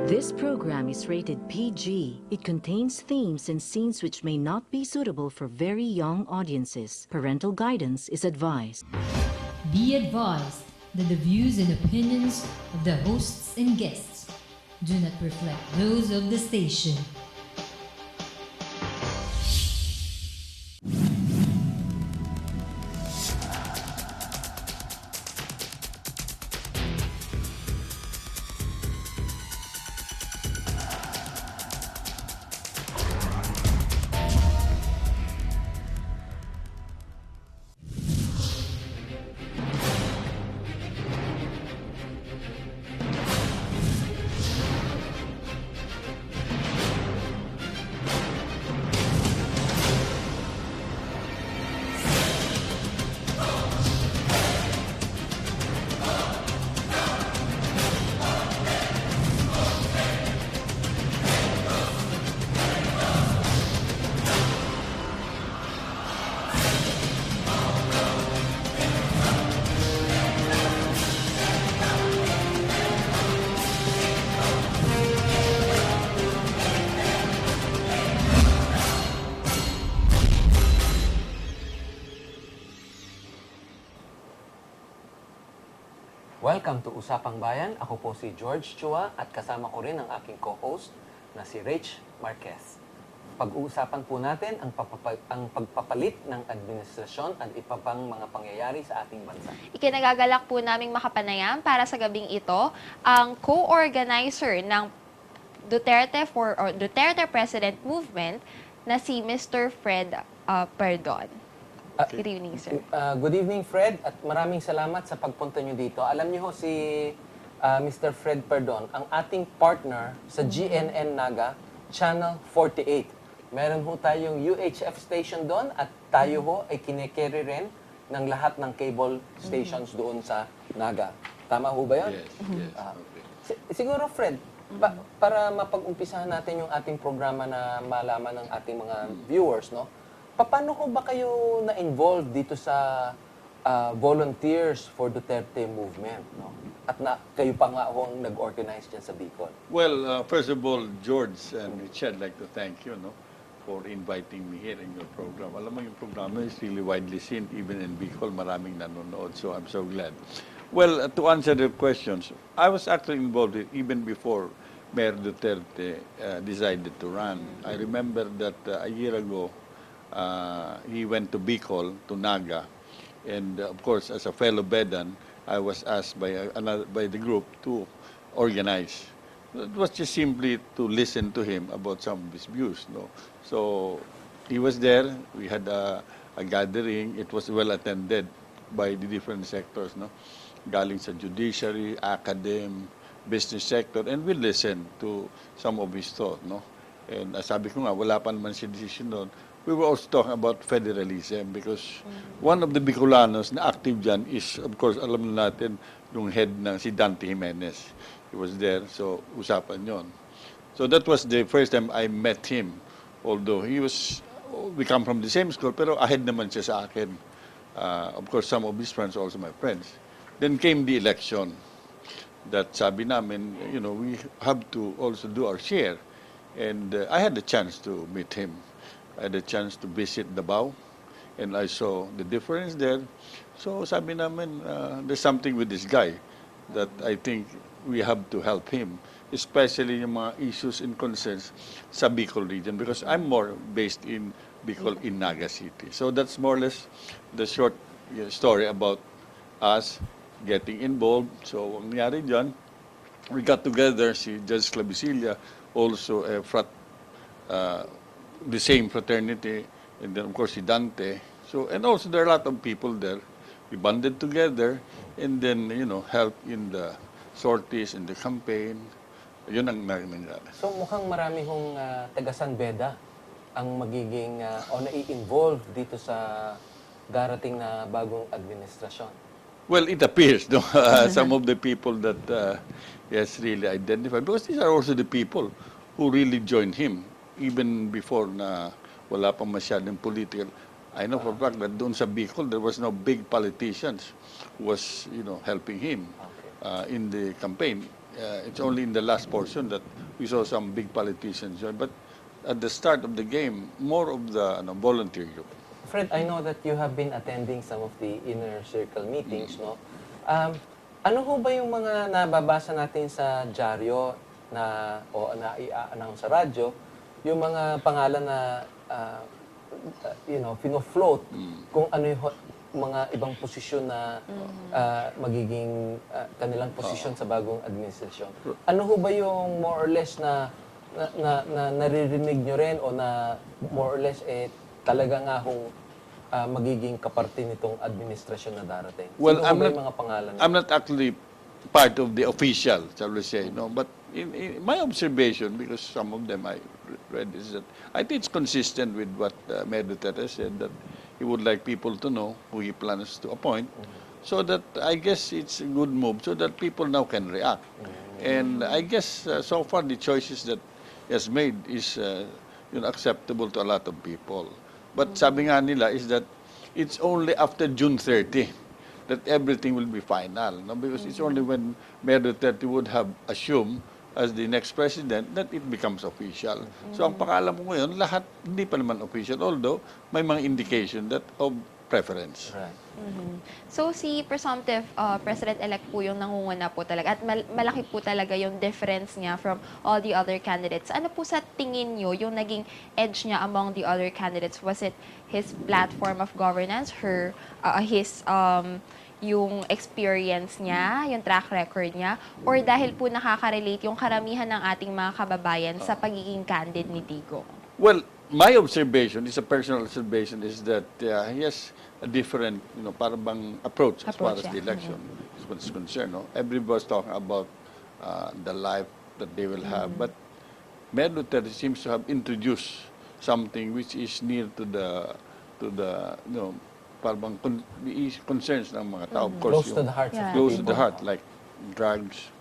This program is rated PG. It contains themes and scenes which may not be suitable for very young audiences. Parental guidance is advised. Be advised that the views and opinions of the hosts and guests do not reflect those of the station. Welcome to Usapang Bayan. Ako po si George Chua at kasama ko rin ang aking co-host na si Rach Marquez. Pag-uusapan po natin ang pagpapalit ng administrasyon at iba pang mga pangyayari sa ating bansa. Ikinagagalak po naming makapanayam para sa gabing ito ang co-organizer ng Duterte President Movement na si Mr. Fred Perdon. Good evening, sir. Good evening, Fred, at maraming salamat sa pagpunta nyo dito. Alam niyo ho si Mr. Fred Perdon, ang ating partner sa GNN Naga, Channel 48. Meron ho tayong UHF station doon at tayo ho ay kine-carry rin ng lahat ng cable stations doon sa Naga. Tama ho ba yun? Yes, yes. Okay. Siguro, Fred, para mapag-umpisahan natin yung ating programa na malaman ng ating mga viewers, no? Paano ko ba kayo na-involved dito sa Volunteers for Duterte Movement? No? At kayo pa nga ho ang nag-organize dyan sa Bicol. Well, first of all, George and Richard, I'd like to thank you for inviting me here in your program. Alam mo, yung programa is really widely seen, even in Bicol, maraming nanonood, so I'm so glad. Well, to answer the questions, I was actually involved even before Mayor Duterte decided to run. I remember that a year ago, he went to Bicol, to Naga, and of course, as a fellow Bayan, I was asked by the group to organize. It was just simply to listen to him about some of his views. No? So he was there. We had a gathering. It was well attended by the different sectors. No? Galing sa judiciary, academe, business sector, and we listened to some of his thought. No? And sabi ko nga, wala pa naman siya decision doon. We were also talking about federalism because one of the Bicolanos na active dyan is, of course, alam natin, yung head ng si Dante Jimenez. He was there, so usapan yon. So that was the first time I met him. Although we come from the same school, pero ahead naman siya sa akin. Of course, some of his friends are also my friends. Then came the election that sabi namin, we have to also do our share. And I had the chance to meet him. I had a chance to visit Davao, and I saw the difference there. So sabi namin, there's something with this guy that I think we have to help him, especially yung mga issues and concerns sa Bicol region, because I'm more based in Bicol, in Naga City. So that's more or less the short story about us getting involved. So ang nangyari dyan, we got together, si Judge Clavicilla, also a the same fraternity, and then of course si Dante. So, and also there are a lot of people there. We banded together and then, help in the sorties, in the campaign. Yun ang nangyari. So mukhang marami hong taga-San Beda ang magiging o nai-involve dito sa darating na bagong administrasyon. Well, it appears, some of the people that yes, really identified, because these are also the people who really joined him even before na wala pang masyadong political. I know for a fact that doon sa Bicol, there was no big politicians who was, helping him in the campaign. it's only in the last portion that we saw some big politicians join. But at the start of the game, more of the volunteer group. Fred, I know that you have been attending some of the inner circle meetings, no? Ano ho ba yung mga nababasa natin sa dyaryo o na i-announce sa radyo, yung mga pangalan na, fino-float kung ano yung mga ibang posisyon na magiging kanilang posisyon sa bagong administrasyon. Ano ho ba yung more or less na naririnig nyo rin o na more or less talaga nga hong magiging kaparte nitong administrasyon na darating? Well, Sino ba yung mga pangalan? I'm not actually part of the official, shall we say, but in my observation, because some of them I read, is that I think it's consistent with what Mayor Duterte said, that he would like people to know who he plans to appoint, so that I guess it's a good move, so that people now can react. And I guess so far the choices that he has made is acceptable to a lot of people. But sabi nga nila is that it's only after June 30 that everything will be final. No? Because it's only when Mayor Duterte would have assumed as the next president that it becomes official. So ang pakalam ko ngayon, lahat hindi pa naman official, although may mga indication that of preference. Right. So si presumptive President-elect po yung nangunguna po talaga at malaki po talaga yung difference niya from all the other candidates. Ano po sa tingin nyo yung naging edge niya among the other candidates? Was it his platform of governance, his yung experience niya, yung track record niya, or dahil po nakaka-relate yung karamihan ng ating mga kababayan sa pagiging candid ni Digong? Well, my observation, is a personal observation, is that he has a different, parang approach as far as the election is concerned. No? Everybody's talking about the life that they will have, but Mayor Duterte seems to have introduced something which is near to the parang concerns ng mga tao. Of course, Close to the hearts of close to people. the heart, like drugs,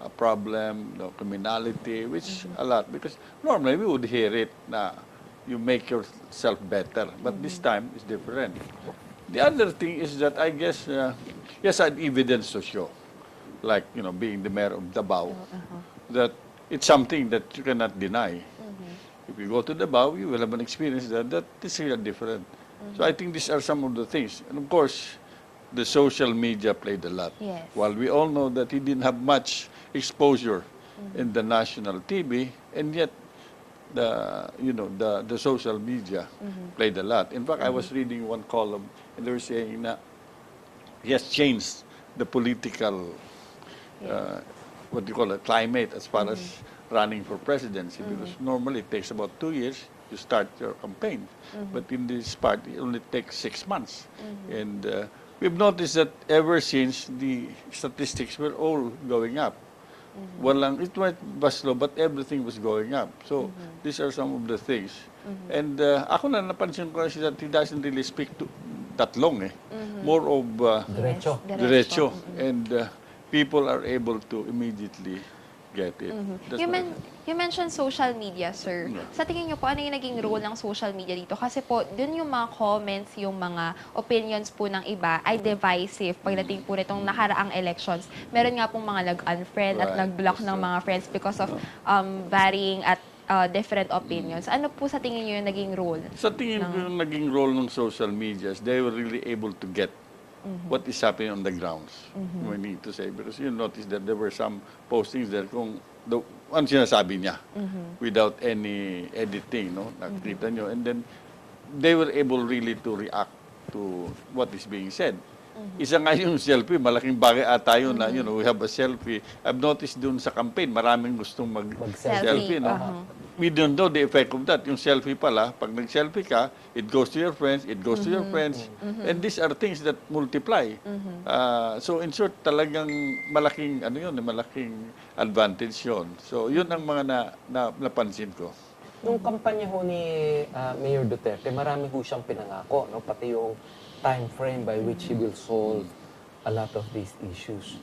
a problem, criminality, which a lot, because normally we would hear it na you make yourself better, but this time is different. The other thing is that I guess he has had evidence to show, like being the mayor of Davao, that it's something that you cannot deny. If you go to Davao, you will have an experience that is really different. So I think these are some of the things, and of course, the social media played a lot. Yes. While we all know that he didn't have much exposure in the national TV, and yet the social media played a lot. In fact, I was reading one column, and they were saying that he has changed the political, what do you call it, climate as far as running for presidency, because normally it takes about 2 years to start your campaign. But in this part, it only takes 6 months. And we've noticed that ever since, the statistics were all going up. It went slow, but everything was going up. So these are some of the things. And ako na napansin ko that he doesn't really speak that long. More of Diretso. diretso. And people are able to immediately get it. That's You mentioned social media, sir. Yeah. Sa tingin niyo po, ano yung naging role ng social media dito? Kasi po, dun yung mga comments, yung mga opinions po ng iba ay divisive pagdating po nitong nakaraang elections. Meron nga pong mga nag-unfriend at Right. nag-block That's ng true. mga friends because of varying at different opinions. Ano po sa tingin niyo yung naging role? Sa tingin ko yung naging role ng social media, they were really able to get what is happening on the grounds. We need to say, because you notice that there were some postings there kung ano sinasabi niya without any editing, nakikita nyo. And then they were able really to react to what is being said. Isa nga yung selfie, malaking bagay ata yun na, we have a selfie. I've noticed dun sa campaign, maraming gustong mag-selfie, Selfie. We don't know the effect of that. Yung selfie pala, pag nag-selfie ka, it goes to your friends, it goes to your friends. And these are things that multiply. So in short, talagang malaking, malaking advantage yun. So yun ang mga napansin ko. Nung kampanya ho ni Mayor Duterte, marami ho siyang pinangako, pati yung time frame by which he will solve a lot of these issues.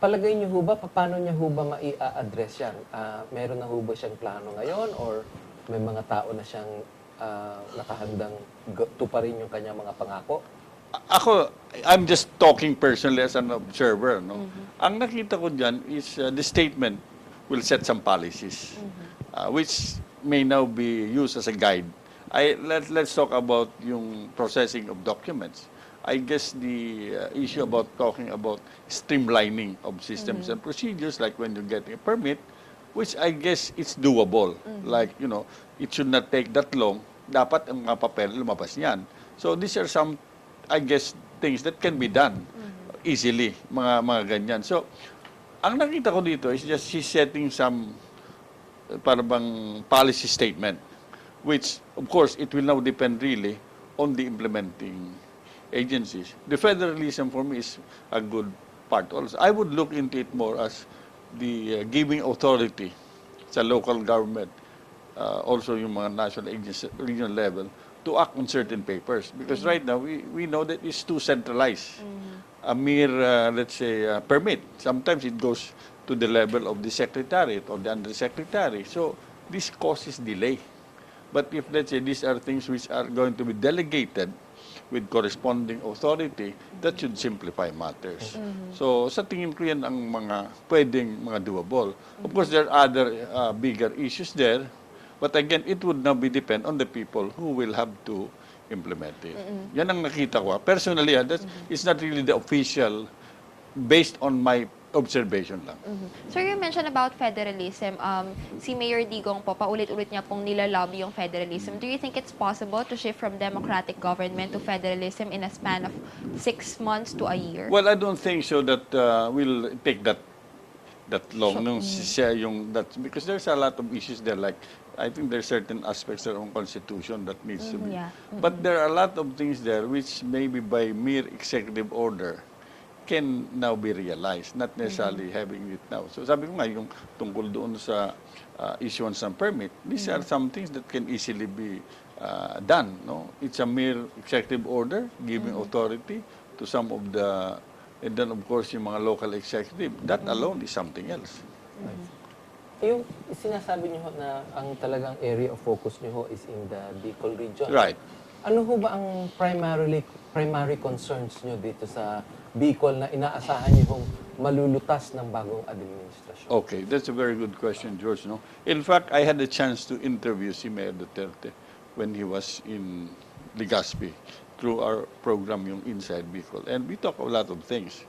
Palagay niyo ho ba, paano niya ho ba mai-address yan? Meron na ho ba siyang plano ngayon, or may mga tao na siyang nakahandang tuparin yung kanyang mga pangako? Ako, I'm just talking personally as an observer, no? Ang nakita ko dyan is the statement will set some policies, which may now be used as a guide. Let's talk about yung processing of documents. I guess the issue about talking about streamlining of systems and procedures, like when you're getting a permit, which I guess it's doable. Like, you know, it should not take that long. Dapat ang mga papel lumabas niyan. So these are some, I guess, things that can be done easily, mga ganyan. So, ang nakita ko dito is just she's setting some para bang policy statement, which, of course, it will now depend really on the implementing agencies. The federalism for me is a good part also. I would look into it more as the giving authority sa local government, also yung mga national agencies, regional level, to act on certain papers. Because right now, we know that it's too centralized. A mere, let's say, permit. Sometimes it goes to the level of the secretariat or the undersecretary. So this causes delay. But if, let's say, these are things which are going to be delegated with corresponding authority, that should simplify matters. So sa tingin ko yan ang mga pwedeng mga doable. Of course, there are other bigger issues there. But again, it would now be depend on the people who will have to implement it. Yan ang nakita ko. Personally, it's not really the official, based on my observation lang. Sir, you mentioned about federalism. Si Mayor Digong po, paulit-ulit niya pong nilalobby yung federalism. Do you think it's possible to shift from democratic government to federalism in a span of 6 months to a year? Well, I don't think so that we'll take that long. Because there's a lot of issues there, like I think there's certain aspects of our constitution that needs to be. But there are a lot of things there which maybe by mere executive order can now be realized, not necessarily having it now. So sabi ko nga, yung tungkol doon sa issuance ng permit, these are some things that can easily be done. No? It's a mere executive order giving authority to some of the, and then of course yung mga local executive. That alone is something else. Yung sinasabi niyo ho na ang talagang area of focus niyo ho is in the Bicol region. Right. Ano ho ba ang primary concerns niyo dito sa Bicol na inaasahan niyo hong malulutas ng bagong administrasyon? Okay, that's a very good question, George. No? In fact, I had a chance to interview si Mayor Duterte when he was in Legazpi through our program, yung Inside Bicol. And we talk a lot of things.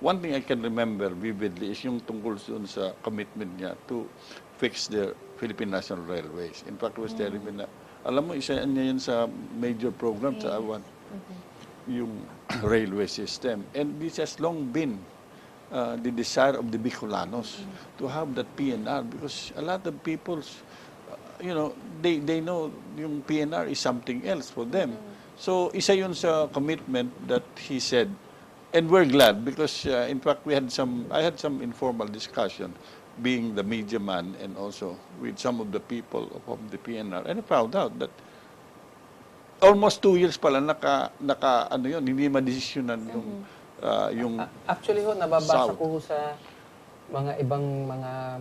One thing I can remember vividly is yung tungkol sa commitment niya to fix the Philippine National Railways. In fact, he was telling me na, alam mo, isa niya yun sa major program sa Awan, yung railway system. And this has long been the desire of the Bicolanos to have that PNR because a lot of people, they know yung PNR is something else for them. So, isa yun sa commitment that he said. And we're glad because, in fact, I had some informal discussion being the media man and also with some of the people of the PNR. And I found out that almost 2 years pala hindi madesisyonan yung Actually ho, nababasa ko ho sa mga ibang mga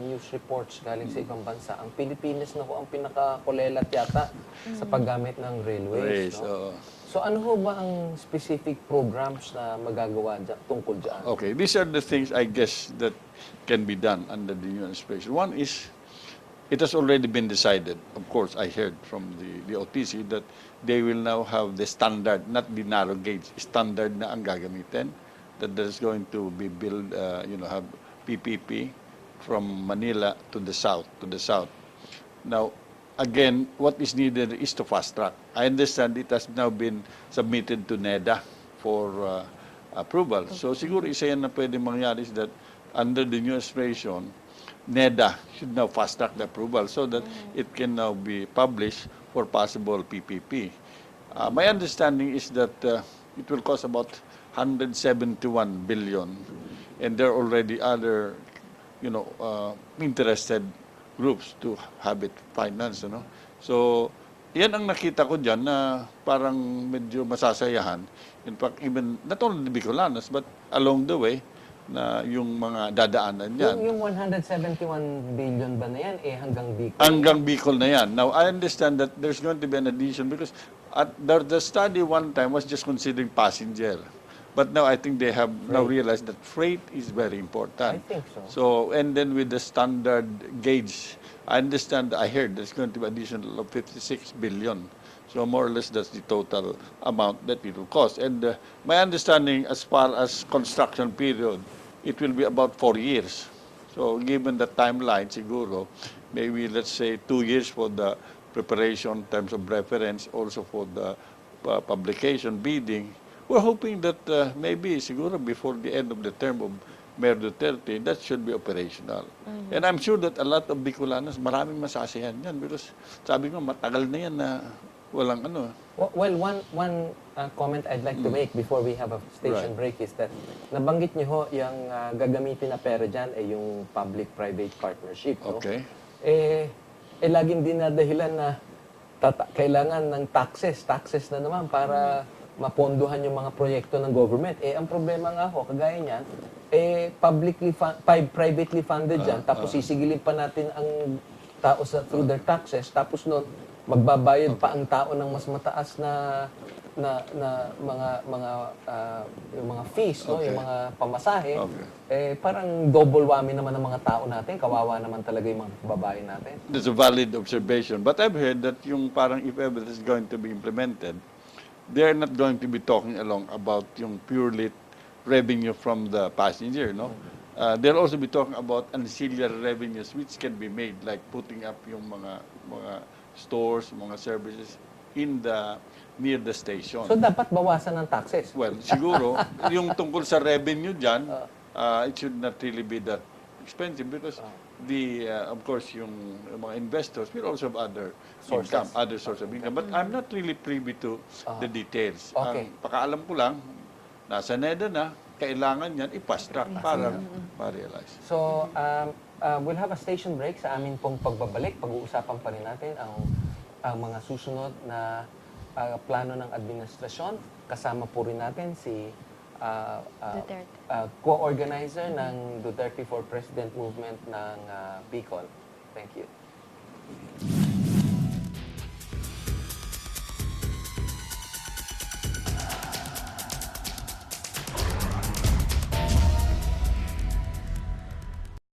news reports galing sa ibang bansa. Ang Pilipinas na ho ang pinakakulelat yata sa paggamit ng railways. No? So ano ho ba ang specific programs na magagawa tungkol dyan? Okay, these are the things I guess that can be done under the new administration. One is, it has already been decided. Of course, I heard from the OTC that they will now have the standard, not the narrow gauge, standard na ang gagamitin. That there's going to be built, have PPP from Manila to the south. Now, again, what is needed is to fast track. I understand it has now been submitted to NEDA for approval. So siguro isa yan na pwede mangyari is that under the new administration, NEDA should now fast track the approval so that it can now be published for possible PPP. My understanding is that it will cost about 171 billion, and there are already other, interested groups to have it financed. So, yan ang nakita ko dyan na parang medyo masasayahan. In fact, even not only the Bicolanos, but along the way, na yung mga dadaanan yan. Yung 171 billion ba na yan, hanggang Bicol? Hanggang Bicol na yan. Now, I understand that there's going to be an addition because At the study one time was just considering passenger. But now I think they have now realized that freight is very important. I think so. So, and then with the standard gauge, I heard there's going to be additional of 56 billion. So more or less that's the total amount that it will cost. And my understanding as far as construction period, it will be about 4 years. So given the timeline, siguro, maybe let's say 2 years for the preparation in terms of reference, also for the publication, bidding. We're hoping that maybe siguro before the end of the term of Mayor Duterte, that should be operational. And I'm sure that a lot of Bicolanos, maraming masasihan yan because sabi ko, matagal na yan na walang ano. Well, one comment I'd like to make before we have a station break is that nabanggit niyo ho yung gagamitin na pera dyan ay yung public-private partnership. No? Okay. Laging dinadahilan na kailangan ng taxes na naman para mapondohan yung mga proyekto ng government. Ang problema nga ho, kagaya niyan, privately funded dyan, tapos sisigilin pa natin ang tao through their taxes, tapos noon, magbabayad pa ang tao ng mas mataas na yung mga fees, no, yung mga pamasahe. Parang double whammy naman ng mga tao natin, kawawa naman talaga yung mga babae natin. That's a valid observation. But I've heard that yung parang if ever this is going to be implemented, they're not going to be talking along about yung purely revenue from the passenger, no? They'll also be talking about ancillary revenues which can be made, like putting up yung mga stores, mga services near the station. So dapat bawasan ng taxes? Well, siguro, yung tungkol sa revenue dyan, it should not really be that expensive because of course, yung mga investors will also have other income, other source of income. But I'm not really privy to the details. Okay. Pakaalam ko lang, nasa NEDA na, kailangan yan i-fast track para ma-realize. So, we'll have a station break sa amin pong pagbabalik. Pag-uusapan pa rin natin ang mga susunod na plano ng administrasyon. Kasama po rin natin si co-organizer ng Duterte for President movement ng Bicol. Thank you.